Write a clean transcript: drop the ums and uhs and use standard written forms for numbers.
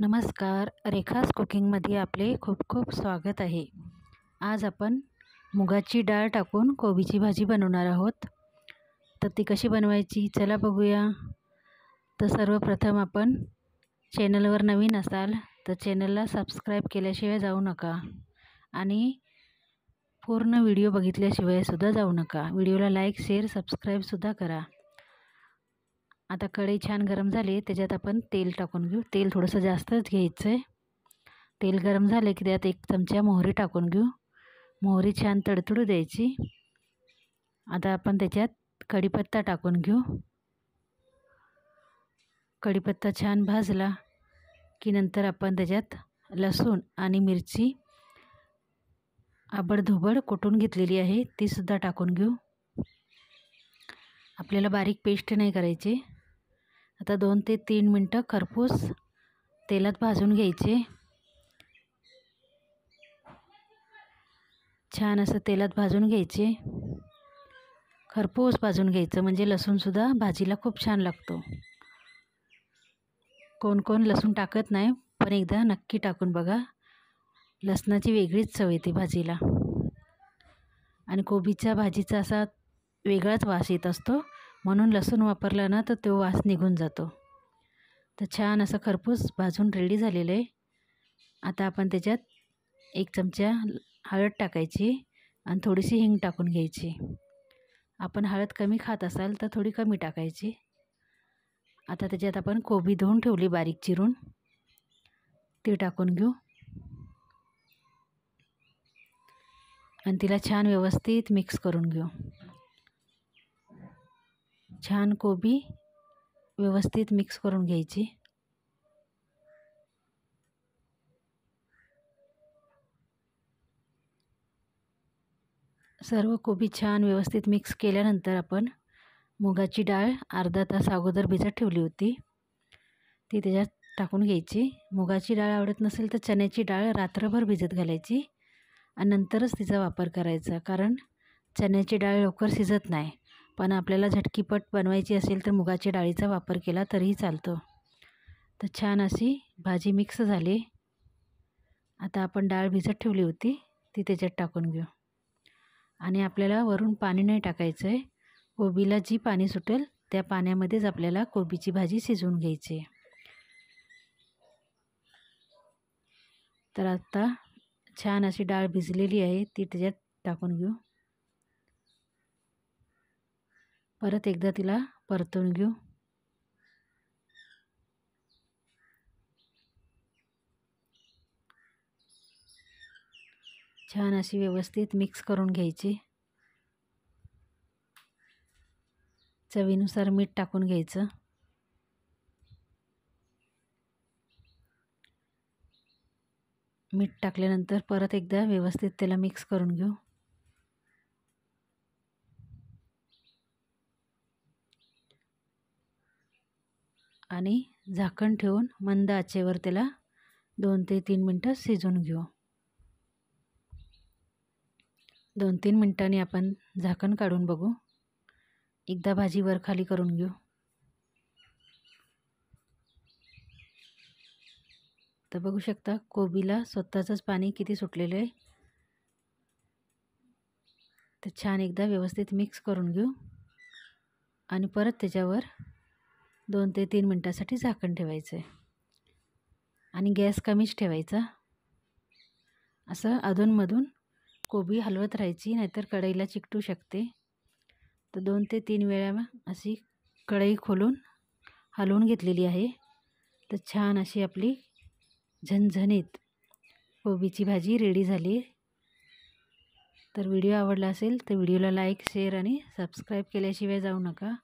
नमस्कार, रेखास कुकिंगमध्ये आपले खूप खूप स्वागत आहे। आज आपण मुगाची डाळ टाकून कोबीची भाजी बनवणार आहोत। तर ती कशी बनवायची चला बघूया। तर सर्वप्रथम आपण चॅनलवर नवीन असाल तर चॅनलला सबस्क्राइब केल्याशिवाय जाऊ नका आणि पूर्ण व्हिडिओ बघितल्याशिवाय सुद्धा जाऊ नका। व्हिडिओला लाईक, शेअर, सबस्क्राइब सुद्धा करा। आता कढई छान गरम झाली, त्याच्यात आपण तेल टाकून घेऊ। तेल थोडंसं जास्तच घ्यायचं आहे। तेल गरम झाले की त्यात 1 चमचा मोहरी टाकून घेऊ। मोहरी छान तडतडू द्यायची। आता आपण त्याच्यात कढीपत्ता टाकून घेऊ। कढीपत्ता छान भाजला की नंतर आपण त्याच्यात लसूण आणि मिरची आबडधोबड कुटून घेतलेली आहे ती सुद्धा टाकून घेऊ। आपल्याला बारीक पेस्ट नाही करायची। आता 2 ते 3 मिनिटं खरपूस तेलात भाजून घ्यायचे। छान असं तेलात भाजून घ्यायचे। खरपूस भाजून घ्यायचं म्हणजे लसूण सुद्धा भाजीला खूप छान लागतो। कोण कोण लसूण टाकत नाही, पण एकदा नक्की टाकून बघा। लसणाची वेगळीच चव येते भाजीला आणि कोबीच्या भाजीचा असा वेगळाच वास येत असतो, म्हणून लसूण वापरला ना तर तो वास निघून जातो। तर छान असं खरपूस भाजून रेडी झालेलं आहे। आता आपण त्याच्यात 1 चमचा हळद टाकायची आणि थोडीशी हिंग टाकून घ्यायची। आपण हळद कमी खात असाल तर थोडी कमी टाकायची। आता त्याच्यात आपण कोबी धुवून ठेवली बारीक चिरून, ती टाकून घेऊ आणि तिला छान व्यवस्थित मिक्स करून घेऊ। छान कोबी व्यवस्थित मिक्स करून घ्यायची। सर्व कोबी छान व्यवस्थित मिक्स केल्यानंतर आपण मुगाची डाळ अर्धा तास अगोदर भिजत ठेवली होती ती त्याच्यात टाकून घ्यायची। मुगाची डाळ आवडत नसेल तर चण्याची डाळ रात्रभर भिजत घालायची आणि नंतरच तिचा वापर करायचा, कारण चण्याची डाळ लवकर शिजत नाही। पण आपल्याला झटकीपट बनवायची असेल तर मुगाच्या डाळीचा वापर केला तरीही चालतो। तर छान अशी भाजी मिक्स झाली। आता आपण डाळ भिजत ठेवली होती ती त्याच्यात टाकून घेऊ आणि आपल्याला वरून पाणी नाही टाकायचं आहे। कोबीला जी पाणी सुटेल त्या पाण्यामध्येच आपल्याला कोबीची भाजी शिजवून घ्यायची आहे। तर आता छान अशी डाळ भिजलेली आहे ती त्याच्यात टाकून घेऊ। परत एकदा तिला परतून घेऊ। छान अशी व्यवस्थित मिक्स करून घ्यायची। चवीनुसार मीठ टाकून घ्यायचं। मीठ टाकल्यानंतर परत एकदा व्यवस्थित त्याला मिक्स करून घेऊ आणि झाकण ठेवून मंद आचेवर त्याला 2 ते 3 मिनिटं शिजवून घेऊ। 2-3 मिनिटांनी आपण झाकण काढून बघू। एकदा भाजी वर खाली करून घेऊ। तर बघू शकता कोबीला स्वतःचंच पाणी किती सुटलेलं आहे। तर छान एकदा व्यवस्थित मिक्स करून घेऊ आणि परत त्याच्यावर 2 ते 3 मिनिटांसाठी झाकण ठेवायचं आहे आणि गॅस कमीच ठेवायचा। असं अधूनमधून कोबी हलवत राहायची, नाहीतर कढईला चिकटू शकते। तर 2 ते 3 वेळा अशी कढई खोलून हलवून घेतलेली आहे। तर छान अशी आपली झणझणीत कोबीची भाजी रेडी झाली। तर व्हिडिओ आवडला असेल तर व्हिडिओला लाईक, शेअर आणि सबस्क्राईब केल्याशिवाय जाऊ नका।